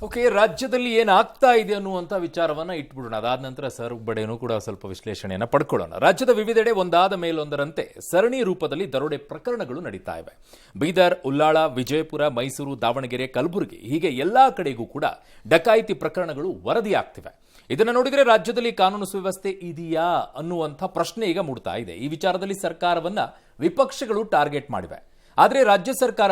Okay, ರಾಜ್ಯದಲ್ಲಿ ಏನಾಗ್ತಾ ಇದೆ ಅನ್ನುವಂಥ ವಿಚಾರವನ್ನ ಇಟ್ಬಿಡೋಣ. ಅದಾದ ನಂತರ ಸರ್ ಬಡೆನೂ ಕೂಡ ಸ್ವಲ್ಪ ವಿಶ್ಲೇಷಣೆಯನ್ನು ಪಡ್ಕೊಳ್ಳೋಣ. ರಾಜ್ಯದ ವಿವಿಧೆಡೆ ಒಂದಾದ ಮೇಲೊಂದರಂತೆ ಸರಣಿ ರೂಪದಲ್ಲಿ ದರೋಡೆ ಪ್ರಕರಣಗಳು ನಡೀತಾ ಇವೆ. ಬೀದರ್, ಉಲ್ಲಾಳ, ವಿಜಯಪುರ, ಮೈಸೂರು, ದಾವಣಗೆರೆ, ಕಲಬುರಗಿ ಹೀಗೆ ಎಲ್ಲಾ ಕಡೆಗೂ ಕೂಡ ಡಕಾಯಿತಿ ಪ್ರಕರಣಗಳು ವರದಿಯಾಗ್ತಿವೆ. ಇದನ್ನು ನೋಡಿದರೆ ರಾಜ್ಯದಲ್ಲಿ ಕಾನೂನು ಸುವ್ಯವಸ್ಥೆ ಇದೆಯಾ ಅನ್ನುವಂಥ ಪ್ರಶ್ನೆ ಈಗ ಮೂಡ್ತಾ ಇದೆ. ಈ ವಿಚಾರದಲ್ಲಿ ಸರ್ಕಾರವನ್ನ ವಿಪಕ್ಷಗಳು ಟಾರ್ಗೆಟ್ ಮಾಡಿವೆ. ಆದರೆ ರಾಜ್ಯ ಸರ್ಕಾರ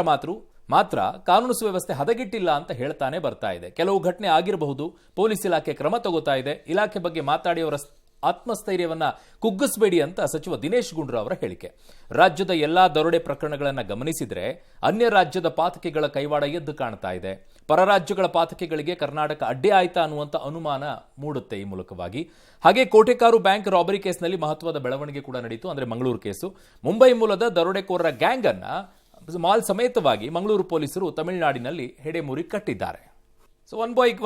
ಮಾತ್ರ ಕಾನೂನು ಸುವ್ಯವಸ್ಥೆ ಹದಗೆಟ್ಟಿಲ್ಲ ಅಂತ ಹೇಳ್ತಾನೆ ಬರ್ತಾ ಇದೆ. ಕೆಲವು ಘಟನೆ ಆಗಿರಬಹುದು, ಪೊಲೀಸ್ ಇಲಾಖೆ ಕ್ರಮ ತಗೋತಾ ಇದೆ. ಇಲಾಖೆ ಬಗ್ಗೆ ಮಾತಾಡಿ ಅವರ ಆತ್ಮಸ್ಥೈರ್ಯವನ್ನ ಕುಗ್ಗಿಸಬೇಡಿ ಅಂತ ಸಚಿವ ದಿನೇಶ್ ಗುಂಡೂರಾವ್ ಅವರ ಹೇಳಿಕೆ. ರಾಜ್ಯದ ಎಲ್ಲಾ ದರೋಡೆ ಪ್ರಕರಣಗಳನ್ನು ಗಮನಿಸಿದ್ರೆ ಅನ್ಯ ರಾಜ್ಯದ ಪಾತಕಿಗಳ ಕೈವಾಡ ಎದ್ದು ಕಾಣ್ತಾ ಇದೆ. ಪರರಾಜ್ಯಗಳ ಪಾತಕಿಗಳಿಗೆ ಕರ್ನಾಟಕ ಅಡ್ಡೆ ಆಯ್ತಾ ಅನ್ನುವಂಥ ಅನುಮಾನ ಮೂಡುತ್ತೆ ಈ ಮೂಲಕವಾಗಿ. ಹಾಗೆ ಕೋಟೆಕಾರು ಬ್ಯಾಂಕ್ ರಾಬರಿ ಕೇಸ್ನಲ್ಲಿ ಮಹತ್ವದ ಬೆಳವಣಿಗೆ ಕೂಡ ನಡೀತು. ಅಂದ್ರೆ ಮಂಗಳೂರು ಕೇಸು. ಮುಂಬೈ ಮೂಲದ ದರೋಡೆಕೋರರ ಗ್ಯಾಂಗ್ ಅನ್ನ ಮಾಲ್ ಸಮೇತವಾಗಿ ಮಂಗಳೂರು ಪೊಲೀಸರು ತಮಿಳುನಾಡಿನಲ್ಲಿ ಹೆಡೆಮುರಿ ಕಟ್ಟಿದ್ದಾರೆ. ಸೊ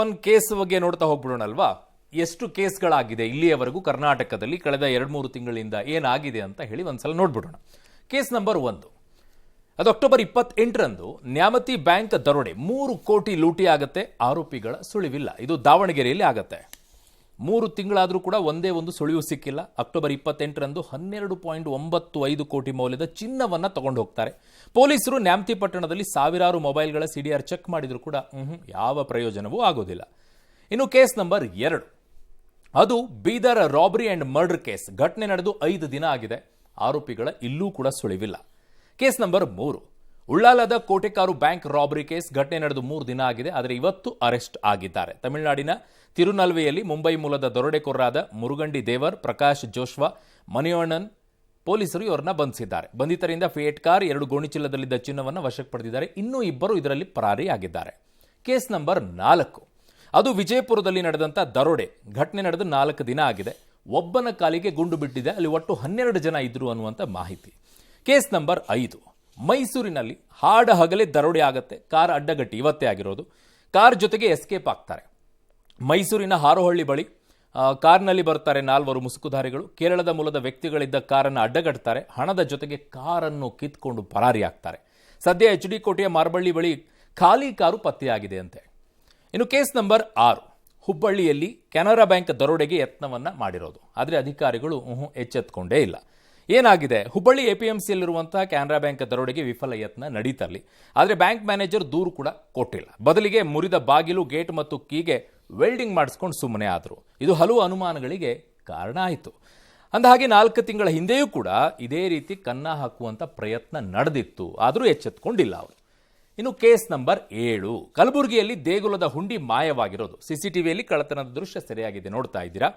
ಒನ್ ಕೇಸ್ ಬಗ್ಗೆ ನೋಡ್ತಾ ಹೋಗ್ಬಿಡೋಣಲ್ವಾ. ಎಷ್ಟು ಕೇಸ್ಗಳಾಗಿದೆ ಇಲ್ಲಿಯವರೆಗೂ ಕರ್ನಾಟಕದಲ್ಲಿ ಕಳೆದ 2-3 ತಿಂಗಳಿಂದ ಏನಾಗಿದೆ ಅಂತ ಹೇಳಿ ಒಂದ್ಸಲ ನೋಡ್ಬಿಡೋಣ. ಕೇಸ್ ನಂಬರ್ 1 ಅದು ಅಕ್ಟೋಬರ್ 28ರಂದು ನ್ಯಾಮತಿ ಬ್ಯಾಂಕ್ ದರೋಡೆ 3 ಕೋಟಿ ಲೂಟಿ ಆಗತ್ತೆ. ಆರೋಪಿಗಳ ಸುಳಿವಿಲ್ಲ. ಇದು ದಾವಣಗೆರೆಯಲ್ಲಿ ಆಗತ್ತೆ. 3 ತಿಂಗಳಾದರೂ ಕೂಡ ಒಂದೇ ಒಂದು ಸುಳಿವು ಸಿಕ್ಕಿಲ್ಲ. ಅಕ್ಟೋಬರ್ 28ರಂದು 12.95 ಕೋಟಿ ಮೌಲ್ಯದ ಚಿನ್ನವನ್ನ ತಗೊಂಡು ಹೋಗ್ತಾರೆ. ಪೊಲೀಸರು ನ್ಯಾಮತಿ ಪಟ್ಟಣದಲ್ಲಿ ಸಾವಿರಾರು ಮೊಬೈಲ್ಗಳ ಸಿಡಿಆರ್ ಚೆಕ್ ಮಾಡಿದ್ರು ಕೂಡ ಯಾವ ಪ್ರಯೋಜನವೂ ಆಗೋದಿಲ್ಲ. ಇನ್ನು ಕೇಸ್ ನಂಬರ್ 2 ಅದು Bidar robbery and murder case. ಘಟನೆ ನಡೆದು 5 ದಿನ ಆಗಿದೆ. ಆರೋಪಿಗಳ ಇಲ್ಲೂ ಕೂಡ ಸುಳಿವಿಲ್ಲ. ಕೇಸ್ ನಂಬರ್ 3 ಉಳ್ಳಾಲದ ಕೋಟೆಕಾರು ಬ್ಯಾಂಕ್ ರಾಬರಿ ಕೇಸ್. ಘಟನೆ ನಡೆದು 3 ದಿನ ಆಗಿದೆ. ಆದರೆ ಇವತ್ತು ಅರೆಸ್ಟ್ ಆಗಿದ್ದಾರೆ. ತಮಿಳುನಾಡಿನ ತಿರುನಲ್ವೆಯಲ್ಲಿ ಮುಂಬೈ ಮೂಲದ ದರೋಡೆಕೋರರಾದ ಮುರುಗಂಡಿ ದೇವರ್, ಪ್ರಕಾಶ್ ಜೋಶ್ವಾ, ಮಣಿವಣ್ಣನ್ ಪೊಲೀಸರು ಇವರನ್ನ ಬಂಧಿಸಿದ್ದಾರೆ. ಬಂಧಿತರಿಂದ ಫಿಯೇಟ್ ಕಾರ್, 2 ಗೋಣಿಚೀಲದಲ್ಲಿದ್ದ ಚಿನ್ನವನ್ನು ವಶಕ್ಕೆ ಪಡೆದಿದ್ದಾರೆ. ಇನ್ನೂ 2 ಇದರಲ್ಲಿ ಪರಾರಿಯಾಗಿದ್ದಾರೆ. ಕೇಸ್ ನಂಬರ್ 4 ಅದು ವಿಜಯಪುರದಲ್ಲಿ ನಡೆದಂಥ ದರೋಡೆ. ಘಟನೆ ನಡೆದು 4 ದಿನ ಆಗಿದೆ. ಒಬ್ಬನ ಕಾಲಿಗೆ ಗುಂಡು ಬಿಟ್ಟಿದೆ. ಅಲ್ಲಿ ಒಟ್ಟು 12 ಜನ ಇದ್ರು ಅನ್ನುವಂಥ ಮಾಹಿತಿ. ಕೇಸ್ ನಂಬರ್ 5 ಮೈಸೂರಿನಲ್ಲಿ ಹಾಡ ಹಗಲೇ ದರೋಡೆ ಆಗತ್ತೆ. ಕಾರ್ ಅಡ್ಡಗಟ್ಟಿ, ಇವತ್ತೇ ಆಗಿರೋದು. ಕಾರ್ ಜೊತೆಗೆ ಎಸ್ಕೇಪ್ ಆಗ್ತಾರೆ. ಮೈಸೂರಿನ ಹಾರೋಹಳ್ಳಿ ಬಳಿ ಕಾರ್ನಲ್ಲಿ ಬರ್ತಾರೆ 4 ಮುಸುಕುಧಾರಿಗಳು. ಕೇರಳದ ಮೂಲದ ವ್ಯಕ್ತಿಗಳಿದ್ದ ಕಾರನ್ನು ಅಡ್ಡಗಟ್ತಾರೆ. ಹಣದ ಜೊತೆಗೆ ಕಾರನ್ನು ಕಿತ್ಕೊಂಡು ಪರಾರಿಯಾಗ್ತಾರೆ. ಸದ್ಯ HD ಕೋಟೆಯ ಮಾರ್ಬಳ್ಳಿ ಬಳಿ ಖಾಲಿ ಕಾರು ಪತ್ತೆಯಾಗಿದೆ ಅಂತೆ. ಇನ್ನು ಕೇಸ್ ನಂಬರ್ 6 ಹುಬ್ಬಳ್ಳಿಯಲ್ಲಿ ಕೆನರಾ ಬ್ಯಾಂಕ್ ದರೋಡೆಗೆ ಯತ್ನವನ್ನ ಮಾಡಿರೋದು. ಆದರೆ ಅಧಿಕಾರಿಗಳು ಎಚ್ಚೆತ್ತುಕೊಂಡೇ ಇಲ್ಲ. ಏನಾಗಿದೆ? ಹುಬ್ಬಳ್ಳಿ APMCಯಲ್ಲಿರುವಂತಹ ಕೆನರಾ ಬ್ಯಾಂಕ್ ದರೋಡೆಗೆ ವಿಫಲ ಯತ್ನ ನಡೀತಲ್ಲಿ. ಆದರೆ ಬ್ಯಾಂಕ್ ಮ್ಯಾನೇಜರ್ ದೂರು ಕೂಡ ಕೊಟ್ಟಿಲ್ಲ. ಬದಲಿಗೆ ಮುರಿದ ಬಾಗಿಲು, ಗೇಟ್ ಮತ್ತು ಕೀಗೆ ವೆಲ್ಡಿಂಗ್ ಮಾಡಿಸ್ಕೊಂಡು ಸುಮ್ಮನೆ ಆದರು. ಇದು ಹಲವು ಅನುಮಾನಗಳಿಗೆ ಕಾರಣ ಆಯಿತು. ಅಂದಹಾಗೆ 4 ತಿಂಗಳ ಹಿಂದೆಯೂ ಕೂಡ ಇದೇ ರೀತಿ ಕನ್ನ ಹಾಕುವಂಥ ಪ್ರಯತ್ನ ನಡೆದಿತ್ತು. ಆದರೂ ಎಚ್ಚೆತ್ತುಕೊಂಡಿಲ್ಲ ಅವರು. ಇನ್ನು ಕೇಸ್ ನಂಬರ್ 7 ಕಲಬುರಗಿಯಲ್ಲಿ ದೇಗುಲದ ಹುಂಡಿ ಮಾಯವಾಗಿರೋದು. CCTVಯಲ್ಲಿ ಕಳ್ಳತನದ ದೃಶ್ಯ ಸೆರೆಯಾಗಿದೆ, ನೋಡ್ತಾ ಇದ್ದೀರಾ.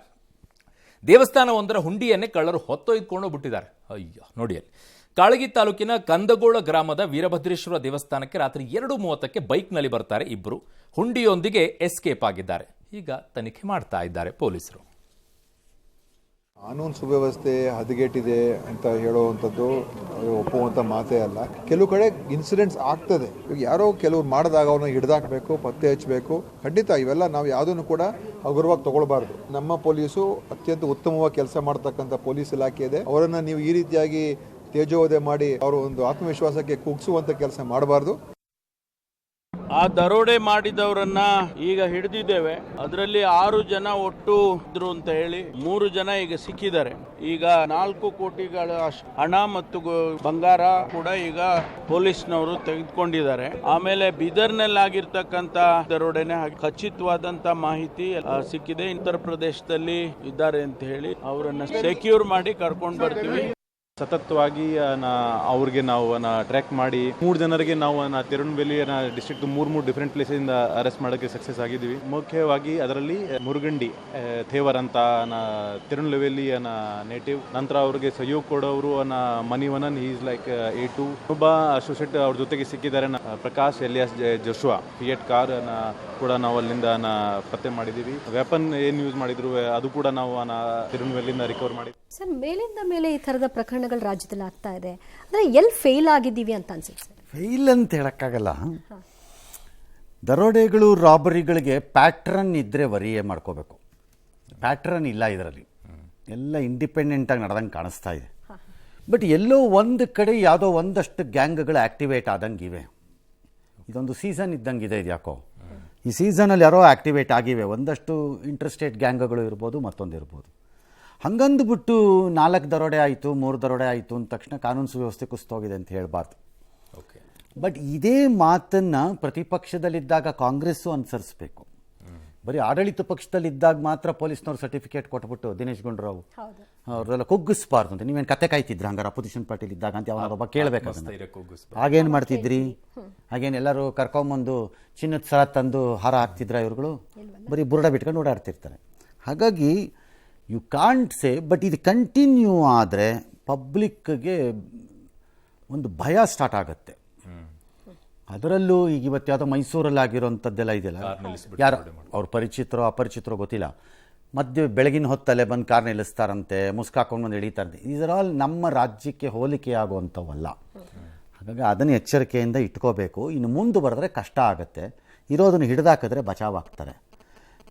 ದೇವಸ್ಥಾನವೊಂದರ ಹುಂಡಿಯನ್ನೇ ಕಳ್ಳರು ಹೊತ್ತೊಯ್ದುಕೊಂಡು ಬಿಟ್ಟಿದ್ದಾರೆ. ಅಯ್ಯೋ ನೋಡಿ ಅಲ್ಲಿ. ಕಾಳಗಿ ತಾಲೂಕಿನ ಕಂದಗೋಳ ಗ್ರಾಮದ ವೀರಭದ್ರೇಶ್ವರ ದೇವಸ್ಥಾನಕ್ಕೆ ರಾತ್ರಿ 2:30ಕ್ಕೆ ಬೈಕ್ನಲ್ಲಿ ಬರ್ತಾರೆ ಇಬ್ಬರು. ಹುಂಡಿಯೊಂದಿಗೆ ಎಸ್ಕೇಪ್ ಆಗಿದ್ದಾರೆ. ಈಗ ತನಿಖೆ ಮಾಡ್ತಾ ಇದ್ದಾರೆ ಪೊಲೀಸರು. ಕಾನೂನು ಸುವ್ಯವಸ್ಥೆ ಹದಗೆಟ್ಟಿದೆ ಅಂತ ಹೇಳುವಂಥದ್ದು ಒಪ್ಪುವಂಥ ಮಾತೇ ಅಲ್ಲ. ಕೆಲವು ಕಡೆ ಇನ್ಸಿಡೆಂಟ್ಸ್ ಆಗ್ತದೆ. ಈಗ ಯಾರೋ ಕೆಲವ್ರು ಮಾಡಿದಾಗ ಅವ್ರನ್ನ ಹಿಡಿದಾಕಬೇಕು, ಪತ್ತೆ ಹಚ್ಚಬೇಕು. ಖಂಡಿತ ಇವೆಲ್ಲ ನಾವು ಯಾವುದನ್ನು ಕೂಡ ಹಗುರವಾಗಿ ತಗೊಳ್ಬಾರ್ದು. ನಮ್ಮ ಪೊಲೀಸು ಅತ್ಯಂತ ಉತ್ತಮವಾಗಿ ಕೆಲಸ ಮಾಡ್ತಕ್ಕಂಥ ಪೊಲೀಸ್ ಇಲಾಖೆ ಇದೆ. ಅವರನ್ನು ನೀವು ಈ ರೀತಿಯಾಗಿ ತೇಜೋವಧೆ ಮಾಡಿ ಅವರ ಒಂದು ಆತ್ಮವಿಶ್ವಾಸಕ್ಕೆ ಕುಗ್ಸುವಂಥ ಕೆಲಸ ಮಾಡಬಾರ್ದು. ಆ ದರೋಡೆ ಮಾಡಿದವರನ್ನ ಈಗ ಹಿಡಿದಿದ್ದೇವೆ. ಅದರಲ್ಲಿ 6 ಜನ ಒಟ್ಟು ಇದ್ರು ಅಂತ ಹೇಳಿ 3 ಜನ ಈಗ ಸಿಕ್ಕಿದ್ದಾರೆ. ಈಗ 4 ಕೋಟಿಗಳ ಹಣ ಮತ್ತು ಬಂಗಾರ ಕೂಡ ಈಗ ಪೊಲೀಸ್ನವರು ತೆಗೆದುಕೊಂಡಿದ್ದಾರೆ. ಆಮೇಲೆ ಬೀದರ್ನಲ್ಲಿ ಆಗಿರ್ತಕ್ಕಂಥ ದರೋಡೆನೆ ಖಚಿತವಾದಂತ ಮಾಹಿತಿ ಸಿಕ್ಕಿದೆ. ಉತ್ತರ ಪ್ರದೇಶದಲ್ಲಿ ಇದ್ದಾರೆ ಅಂತ ಹೇಳಿ ಅವರನ್ನ ಸೆಕ್ಯೂರ್ ಮಾಡಿ ಕರ್ಕೊಂಡು ಬರ್ತೀವಿ. ಸತತವಾಗಿ ಅವ್ರಿಗೆ ನಾವು ಟ್ರ್ಯಾಕ್ ಮಾಡಿ 3 ಜನರಿಗೆ ನಾವು ತಿರುನಲ್ವೇಲಿ ಡಿಸ್ಟ್ರಿಕ್ಟ್ 3 ಡಿಫ್ರೆಂಟ್ ಪ್ಲೇಸಿಂದ ಅರೆಸ್ಟ್ ಮಾಡೋಕ್ಕೆ ಸಕ್ಸಸ್ ಆಗಿದ್ದೀವಿ. ಮುಖ್ಯವಾಗಿ ಅದರಲ್ಲಿ ಮುರುಗಂಡಿ ಥೇವರ್ ಅಂತ ತಿರುನಲ್ವೇಲಿ ನೇಟಿವ್. ನಂತರ ಅವ್ರಿಗೆ ಸಹಯೋಗ ಕೊಡೋರು ಮನಿವನನ್ ಈಸ್ ಲೈಕ್ A2. ಒಬ್ಬ ಅಸೋಸಿಯೇಟ್ ಅವ್ರ ಜೊತೆಗೆ ಸಿಕ್ಕಿದ್ದಾರೆ Prakash alias Joshua. Fiat car ಕೂಡ ನಾವು ಅಲ್ಲಿಂದ ಪತ್ತೆ ಮಾಡಿದ್ದೀವಿ. ವೆಪನ್ ಏನು ಯೂಸ್ ಮಾಡಿದ್ರು ಅದು ಕೂಡ ನಾವು ತಿರುನಲ್ವೇಲಿಂದ ರಿಕವರ್ ಮಾಡಿದ್ವಿ. ಸರ್, ಮೇಲಿಂದ ಮೇಲೆ ಈ ಥರದ ಪ್ರಕರಣಗಳು ರಾಜ್ಯದಲ್ಲಿ ಆಗ್ತಾ ಇದೆ. ಅಂದರೆ ಎಲ್ಲಿ ಫೇಲ್ ಆಗಿದ್ದೀವಿ ಅಂತ ಅನ್ಸುತ್ತೆ ಸರ್? ಫೇಲ್ ಅಂತ ಹೇಳೋಕ್ಕಾಗಲ್ಲ. ದರೋಡೆಗಳು, ರಾಬರಿಗಳಿಗೆ ಪ್ಯಾಟ್ರನ್ ಇದ್ದರೆ ವರಿಯೇ ಮಾಡ್ಕೋಬೇಕು. ಪ್ಯಾಟ್ರನ್ ಇಲ್ಲ ಇದರಲ್ಲಿ. ಎಲ್ಲ ಇಂಡಿಪೆಂಡೆಂಟಾಗಿ ನಡೆದಂಗೆ ಕಾಣಿಸ್ತಾ ಇದೆ. ಬಟ್ ಎಲ್ಲೋ ಒಂದು ಕಡೆ ಯಾವುದೋ ಒಂದಷ್ಟು ಗ್ಯಾಂಗ್ಗಳು ಆ್ಯಕ್ಟಿವೇಟ್ ಆದಂಗೆ ಇವೆ. ಇದೊಂದು ಸೀಸನ್ ಇದ್ದಂಗೆ ಇದೆ. ಇದು ಯಾಕೋ ಈ ಸೀಸನಲ್ಲಿ ಯಾರೋ ಆ್ಯಕ್ಟಿವೇಟ್ ಆಗಿವೆ, ಒಂದಷ್ಟು ಇಂಟರ್ಸ್ಟೇಟ್ ಗ್ಯಾಂಗ್ಗಳು ಇರ್ಬೋದು, ಮತ್ತೊಂದು ಇರ್ಬೋದು. ಹಂಗಂದುಬಿಟ್ಟು 4 ದರೋಡೆ ಆಯಿತು 3 ದರೋಡೆ ಆಯಿತು ಅಂದ ತಕ್ಷಣ ಕಾನೂನು ಸುವ್ಯವಸ್ಥೆ ಕುಸಿತೋಗಿದೆ ಅಂತ ಹೇಳಬಾರ್ದು. ಓಕೆ, ಬಟ್ ಇದೇ ಮಾತನ್ನು ಪ್ರತಿಪಕ್ಷದಲ್ಲಿದ್ದಾಗ ಕಾಂಗ್ರೆಸ್ಸು ಅನುಸರಿಸಬೇಕು. ಬರೀ ಆಡಳಿತ ಪಕ್ಷದಲ್ಲಿದ್ದಾಗ ಮಾತ್ರ ಪೊಲೀಸ್ನವ್ರು ಸರ್ಟಿಫಿಕೇಟ್ ಕೊಟ್ಬಿಟ್ಟು ದಿನೇಶ್ ಗುಂಡೂರಾವ್ ಅವ್ರದೆಲ್ಲ ಕುಗ್ಗಿಸ್ಬಾರ್ದು ಅಂತ. ನೀವೇನು ಕತೆ ಕಾಯ್ತಿದ್ರ ಹಂಗಾರೆ ಅಪೋಸಿಷನ್ ಪಾರ್ಟಿಲಿ ಇದ್ದಾಗ ಅಂತ ಯಾವನೊಬ್ಬ ಕೇಳಬೇಕಾದ್ರೆ ಹಾಗೇನು ಮಾಡ್ತಿದ್ರಿ? ಹಾಗೇನು ಎಲ್ಲರೂ ಕರ್ಕೊಂಬಂದು ಚಿನ್ನದ ಸರ ತಂದು ಹಾರ ಹಾಕ್ತಿದ್ರ ಇವ್ರುಗಳು? ಬರೀ ಬುರುಡ ಬಿಟ್ಕೊಂಡು ಓಡಾಡ್ತಿರ್ತಾರೆ. ಹಾಗಾಗಿ ಯು ಕಾಂಟ್ ಸೇ, ಬಟ್ ಇದು ಕಂಟಿನ್ಯೂ ಆದರೆ ಪಬ್ಲಿಕ್ಗೆ ಒಂದು ಭಯ ಸ್ಟಾರ್ಟ್ ಆಗುತ್ತೆ. ಅದರಲ್ಲೂ ಈಗ ಇವತ್ತು ಯಾವುದೋ ಮೈಸೂರಲ್ಲಿ ಆಗಿರೋಂಥದ್ದೆಲ್ಲ ಇದೆಯಲ್ಲ, ಯಾರು ಅವ್ರ ಪರಿಚಿತರೋ ಅಪರಿಚಿತರೋ ಗೊತ್ತಿಲ್ಲ, ಮಧ್ಯೆ ಬೆಳಗಿನ ಹೊತ್ತಲ್ಲೇ ಬಂದು ಕಾರ್ ನಿಲ್ಲಿಸ್ತಾರಂತೆ, ಮುಸ್ಕಾಕೊಂಡು ಬಂದು ಎಳೀತಾರಂತೆ. ಇದರ ಆಲ್ ನಮ್ಮ ರಾಜ್ಯಕ್ಕೆ ಹೋಲಿಕೆ ಆಗುವಂಥವಲ್ಲ. ಹಾಗಾಗಿ ಅದನ್ನು ಎಚ್ಚರಿಕೆಯಿಂದ ಇಟ್ಕೋಬೇಕು. ಇನ್ನು ಮುಂದೆ ಬರೆದ್ರೆ ಕಷ್ಟ ಆಗುತ್ತೆ. ಇರೋದನ್ನು ಹಿಡಿದಾಕಿದ್ರೆ ಬಚಾವಾಗ್ತಾರೆ.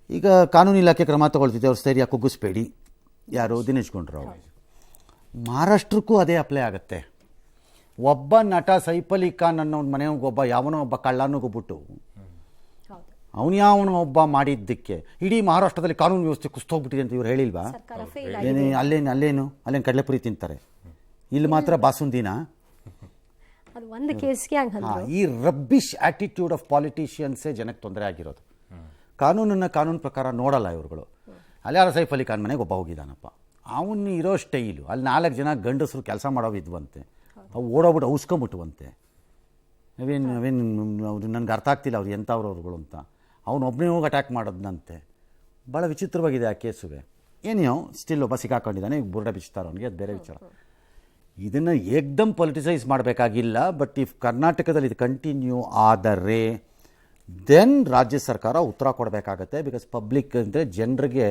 ಈಗ ಕಾನೂನು ಇಲಾಖೆ ಕ್ರಮ ತಗೊಳ್ತಿದ್ದೆ, ಅವ್ರು ಸ್ಥೈರ್ಯ ಕುಗ್ಗಿಸ್ಬೇಡಿ. ಯಾರು? ದಿನೇಶ್ ಗುಂಡೂರಾವ್. ಮಹಾರಾಷ್ಟ್ರಕ್ಕೂ ಅದೇ ಅಪ್ಲೈ ಆಗುತ್ತೆ. ಒಬ್ಬ ನಟ ಸೈಫ್ ಅಲಿ ಖಾನ್ ಅನ್ನೋ ಮನೆಗೆ ಒಬ್ಬ ಯಾವನೋ ಒಬ್ಬ ಕಳ್ಳನಿಗೋಗ್ಬಿಟ್ಟು ಅವನು ಒಬ್ಬ ಮಾಡಿದ್ದಕ್ಕೆ ಇಡೀ ಮಹಾರಾಷ್ಟ್ರದಲ್ಲಿ ಕಾನೂನು ವ್ಯವಸ್ಥೆ ಕುಸ್ತೋಗ್ಬಿಟ್ಟಿದೆ ಅಂತ ಇವ್ರು ಹೇಳಿಲ್ವಾ? ಅಲ್ಲೇನು ಕಡಲೆಪುರಿ ತಿಂತಾರೆ, ಇಲ್ಲಿ ಮಾತ್ರ ಬಾಸುಂದಿನ. ಈ ರಬ್ಬಿಶ್ ಆಟಿಟ್ಯೂಡ್ ಆಫ್ ಪಾಲಿಟಿಷಿಯನ್ಸೇ ಜನಕ್ಕೆ ತೊಂದರೆ ಆಗಿರೋದು. ಕಾನೂನನ್ನು ಕಾನೂನು ಪ್ರಕಾರ ನೋಡಲ್ಲ ಇವ್ರುಗಳು. ಅಲ್ಲಿ ಯಾರೋ ಸೈಫ್ ಅಲಿ ಖಾನ್ ಮನೆಗೆ ಒಬ್ಬ ಹೋಗಿದ್ದಾನಪ್ಪ, ಅವನು ಇರೋ ಸ್ಟೈಲು. ಅಲ್ಲಿ 4 ಜನ ಗಂಡಸರು ಕೆಲಸ ಮಾಡೋವಿದ್ವಂತೆ, ಅವು ಓಡೋಗ್ಬಿಟ್ಟು ಔಸ್ಕೊಂಬಿಟ್ಟುವಂತೆ. ಅವೇನು ಅವ್ರು ನನಗೆ ಅರ್ಥ ಆಗ್ತಿಲ್ಲ ಅವ್ರು ಎಂಥವ್ರವ್ರುಗಳು ಅಂತ. ಅವನೊಬ್ಬನೇ ಹೋಗಿ ಅಟ್ಯಾಕ್ ಮಾಡೋದನಂತೆ. ಭಾಳ ವಿಚಿತ್ರವಾಗಿದೆ ಆ ಕೇಸುವೆ. ಏನೋ ಸ್ಟಿಲ್ ಒಬ್ಬ ಸಿಕ್ಕಾಕೊಂಡಿದ್ದಾನೆ, ಈಗ ಬುರುಡ ಬಿಚ್ತಾರೆ ಅವನಿಗೆ, ಅದು ಬೇರೆ ವಿಚಾರ. ಇದನ್ನು ಏಕ್ದಮ್ ಪೊಲಿಟಿಸೈಸ್ ಮಾಡಬೇಕಾಗಿಲ್ಲ. ಬಟ್ ಇಫ್ ಕರ್ನಾಟಕದಲ್ಲಿ ಇದು ಕಂಟಿನ್ಯೂ ಆದರೆ ದೆನ್ ರಾಜ್ಯ ಸರ್ಕಾರ ಉತ್ತರ ಕೊಡಬೇಕಾಗತ್ತೆ. ಬಿಕಾಸ್ ಪಬ್ಲಿಕ್ ಅಂದರೆ ಜನರಿಗೆ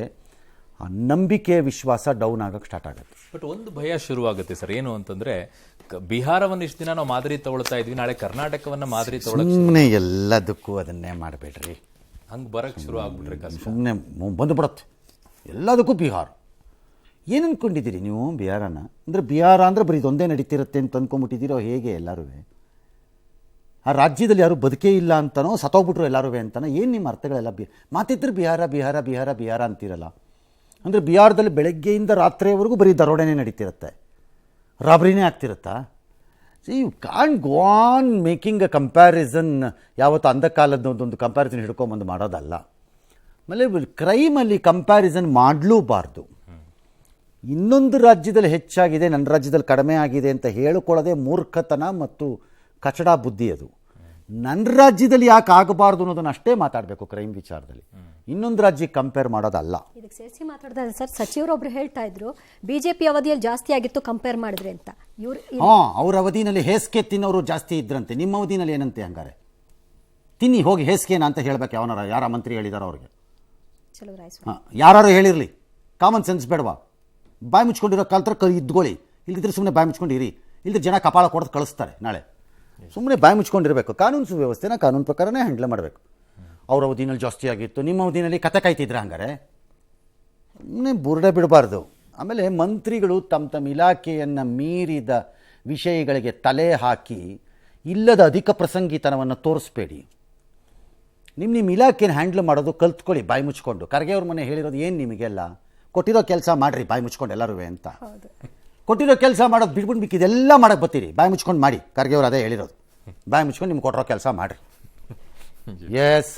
ನಂಬಿಕೆ ವಿಶ್ವಾಸ ಡೌನ್ ಆಗೋಕ್ಕೆ ಸ್ಟಾರ್ಟ್ ಆಗುತ್ತೆ. ಬಟ್ ಒಂದು ಭಯ ಶುರುವಾಗುತ್ತೆ ಸರ್, ಏನು ಅಂತಂದ್ರೆ ಬಿಹಾರವನ್ನು ಇಷ್ಟು ದಿನ ನಾವು ಮಾದರಿ ತಗೊಳ್ತಾ ಇದ್ವಿ, ನಾಳೆ ಕರ್ನಾಟಕವನ್ನ ಮಾದರಿ ತಗೊಳ್ಳೋಕೆ ಸುಮ್ಮನೆ ಎಲ್ಲದಕ್ಕೂ ಅದನ್ನೇ ಮಾಡಬೇಡ್ರಿ. ಹಂಗೆ ಬರಕ್ಕೆ ಶುರು ಆಗ್ಬಿಟ್ರೆ ಕಷ್ಟ. ಸುಮ್ಮನೆ ಬಂದುಬಿಡುತ್ತೆ ಎಲ್ಲದಕ್ಕೂ ಬಿಹಾರ. ಏನು ಅಂದ್ಕೊಂಡಿದ್ದೀರಿ ನೀವು ಬಿಹಾರನ? ಅಂದರೆ ಬಿಹಾರ ಅಂದರೆ ಬರೀ ಇದೊಂದೇ ನಡೀತಿರುತ್ತೆ ಅಂತ ಅಂದ್ಕೊಂಡ್ಬಿಟ್ಟಿದ್ದೀರೋ ಹೇಗೆ? ಎಲ್ಲರೂ ಆ ರಾಜ್ಯದಲ್ಲಿ ಯಾರು ಬದುಕೇ ಇಲ್ಲ ಅಂತನೋ, ಸತ್ತೋಗ್ಬಿಟ್ರು ಎಲ್ಲರೂ ಅಂತನೋ, ಏನು ನಿಮ್ಮ ಅರ್ಥಗಳೆಲ್ಲ? ಮಾತಿದ್ರೆ ಬಿಹಾರ ಬಿಹಾರ ಬಿಹಾರ ಬಿಹಾರ ಅಂತಿರಲ್ಲ. ಅಂದರೆ ಬಿಹಾರದಲ್ಲಿ ಬೆಳಗ್ಗೆಯಿಂದ ರಾತ್ರಿಯವರೆಗೂ ಬರೀ ದರೋಡೆನೇ ನಡೀತಿರುತ್ತೆ, ರಾಬ್ರಿನೇ ಆಗ್ತಿರುತ್ತಾ? You can't go on making a comparison. ಯಾವತ್ತು ಅಂಧಕಾಲದೊಂದು ಕಂಪ್ಯಾರಿಸನ್ ಹಿಡ್ಕೊಂಬಂದು ಮಾಡೋದಲ್ಲ. ಆಮೇಲೆ ಕ್ರೈಮಲ್ಲಿ ಕಂಪ್ಯಾರಿಸನ್ ಮಾಡಲೂಬಾರ್ದು. ಇನ್ನೊಂದು ರಾಜ್ಯದಲ್ಲಿ ಹೆಚ್ಚಾಗಿದೆ, ನನ್ನ ರಾಜ್ಯದಲ್ಲಿ ಕಡಿಮೆ ಆಗಿದೆ ಅಂತ ಹೇಳಿಕೊಳ್ಳೋದೇ ಮೂರ್ಖತನ ಮತ್ತು ಕಚಡ ಬುದ್ಧಿ. ಅದು ನನ್ನ ರಾಜ್ಯದಲ್ಲಿ ಯಾಕೆ ಆಗಬಾರ್ದು ಅನ್ನೋದನ್ನು ಅಷ್ಟೇ ಮಾತಾಡಬೇಕು ಕ್ರೈಮ್ ವಿಚಾರದಲ್ಲಿ. ಇನ್ನೊಂದು ರಾಜ್ಯಕ್ಕೆ ಕಂಪೇರ್ ಮಾಡೋದಲ್ಲ. ಇದಕ್ಕೆ ಸೇರಿಸಿ ಮಾತಾಡ್ತಾರೆ ಸರ್. ಸಚಿವರೊಬ್ರು ಹೇಳ್ತಾ ಇದ್ರು ಬಿಜೆಪಿ ಅವಧಿಯಲ್ಲಿ ಜಾಸ್ತಿ ಆಗಿತ್ತು ಕಂಪೇರ್ ಮಾಡಿದ್ರೆ ಅಂತ. ಅವ್ರ ಅವಧಿನಲ್ಲಿ ಹೇಸಿಗೆ ತಿನ್ನೋರು ಜಾಸ್ತಿ ಇದ್ರಂತೆ, ನಿಮ್ಮ ಅವಧಿನಲ್ಲಿ ಏನಂತೆ? ಹಂಗಾರೆ ತಿನ್ನಿ ಹೋಗಿ ಹೇಸಿಗೆನ ಅಂತ ಹೇಳ್ಬೇಕು. ಯಾರ ಮಂತ್ರಿ ಹೇಳಿದಾರೋ ಅವ್ರಿಗೆ? ಯಾರು ಹೇಳಿರಲಿ, ಕಾಮನ್ ಸೆನ್ಸ್ ಬೇಡವಾ? ಬಾಯಿ ಮುಚ್ಕೊಂಡಿರೋ ಕಾಲ್ತರ ಇದ್ಕೊಳ್ಳಿ, ಇಲ್ದಿದ್ರೆ ಸುಮ್ಮನೆ ಬಾಯಿ ಮುಚ್ಕೊಂಡಿರಿ. ಇಲ್ದಿದ್ರೆ ಜನ ಕಪಾಳ ಕೊಡೋದು ಕಳಿಸ್ತಾರೆ ನಾಳೆ. ಸುಮ್ಮನೆ ಬಾಯಿ ಮುಚ್ಕೊಂಡಿರಬೇಕು. ಕಾನೂನು ಸುವ್ಯವಸ್ಥೆನ ಕಾನೂನು ಪ್ರಕಾರನೇ ಹ್ಯಾಂಡಲ್ ಮಾಡಬೇಕು. ಅವ್ರ ಅವಧಿನಲ್ಲಿ ಜಾಸ್ತಿ ಆಗಿತ್ತು, ನಿಮ್ಮ ಅವಧಿನಲ್ಲಿ ಕತೆ ಕಾಯ್ತಿದ್ರೆ ಹಂಗಾರೆ ಸುಮ್ಮನೆ ಬುರುಡೆ ಬಿಡಬಾರ್ದು. ಆಮೇಲೆ ಮಂತ್ರಿಗಳು ತಮ್ಮ ಇಲಾಖೆಯನ್ನು ಮೀರಿದ ವಿಷಯಗಳಿಗೆ ತಲೆ ಹಾಕಿ ಇಲ್ಲದ ಅಧಿಕ ಪ್ರಸಂಗಿತನವನ್ನು ತೋರಿಸ್ಬೇಡಿ. ನಿಮ್ಮ ಇಲಾಖೆನ ಹ್ಯಾಂಡಲ್ ಮಾಡೋದು ಕಲ್ತ್ಕೊಳ್ಳಿ ಬಾಯಿ ಮುಚ್ಕೊಂಡು. ಖರ್ಗೆ ಅವ್ರ ಮನೆ ಹೇಳಿರೋದು ಏನು ನಿಮಗೆಲ್ಲ? ಕೊಟ್ಟಿರೋ ಕೆಲಸ ಮಾಡಿರಿ ಬಾಯಿ ಮುಚ್ಕೊಂಡು ಎಲ್ಲರೂ ಅಂತ. ಕೊಟ್ಟಿರೋ ಕೆಲಸ ಮಾಡೋದು ಬಿಟ್ಬಿಟ್ಟು ಬಿಕ್ಕಿದೆಲ್ಲ ಮಾಡೋಕ್ಕೆ ಬರ್ತೀರಿ, ಬಾಯಿ ಮುಚ್ಕೊಂಡು ಮಾಡಿ. ಖರ್ಗೆ ಅವ್ರು ಅದೇ ಹೇಳಿರೋದು, ಬಾಯಿ ಮುಚ್ಕೊಂಡು ನಿಮ್ಗೆ ಕೊಟ್ಟಿರೋ ಕೆಲಸ ಮಾಡಿರಿ. ಎಸ್.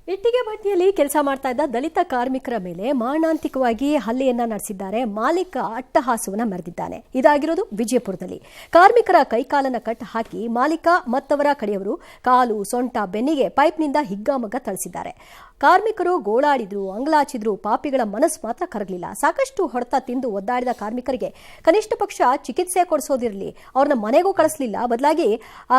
ಇಟ್ಟಿಗೆ ಭಟ್ಟಿಯಲ್ಲಿ ಕೆಲಸ ಮಾಡ್ತಾ ಇದ್ದ ದಲಿತ ಕಾರ್ಮಿಕರ ಮೇಲೆ ಮಾರಣಾಂತಿಕವಾಗಿ ಹಲ್ಲೆಯನ್ನ ನಡೆಸಿದ್ದಾರೆ. ಮಾಲೀಕ ಅಟ್ಟಹಾಸವನ್ನ ಮೆರೆದಿದ್ದಾನೆ. ಇದಾಗಿರೋದು ವಿಜಯಪುರದಲ್ಲಿ. ಕಾರ್ಮಿಕರ ಕೈಕಾಲನ್ನ ಕಟ್ ಹಾಕಿ ಮಾಲೀಕ ಮತ್ತವರ ಕಡೆಯವರು ಕಾಲು, ಸೊಂಟ, ಬೆನ್ನಿಗೆ ಪೈಪ್ನಿಂದ ಹಿಗ್ಗಾಮಗ್ಗ ಥಳಿಸಿದ್ದಾರೆ. ಕಾರ್ಮಿಕರು ಗೋಳಾಡಿದ್ರು, ಅಂಗಲಾಚಿದ್ರು. ಪಾಪಿಗಳ ಮನಸ್ಸು ಮಾತ್ರ ಕರಗಲಿಲ್ಲ. ಸಾಕಷ್ಟು ಹೊಡೆತ ತಿಂದು ಒದ್ದಾಡಿದ ಕಾರ್ಮಿಕರಿಗೆ ಕನಿಷ್ಠ ಪಕ್ಷ ಚಿಕಿತ್ಸೆ ಕೊಡಿಸೋದಿರಲಿ, ಅವ್ರನ್ನ ಮನೆಗೂ ಕಳಿಸಲಿಲ್ಲ. ಬದಲಾಗಿ ಆ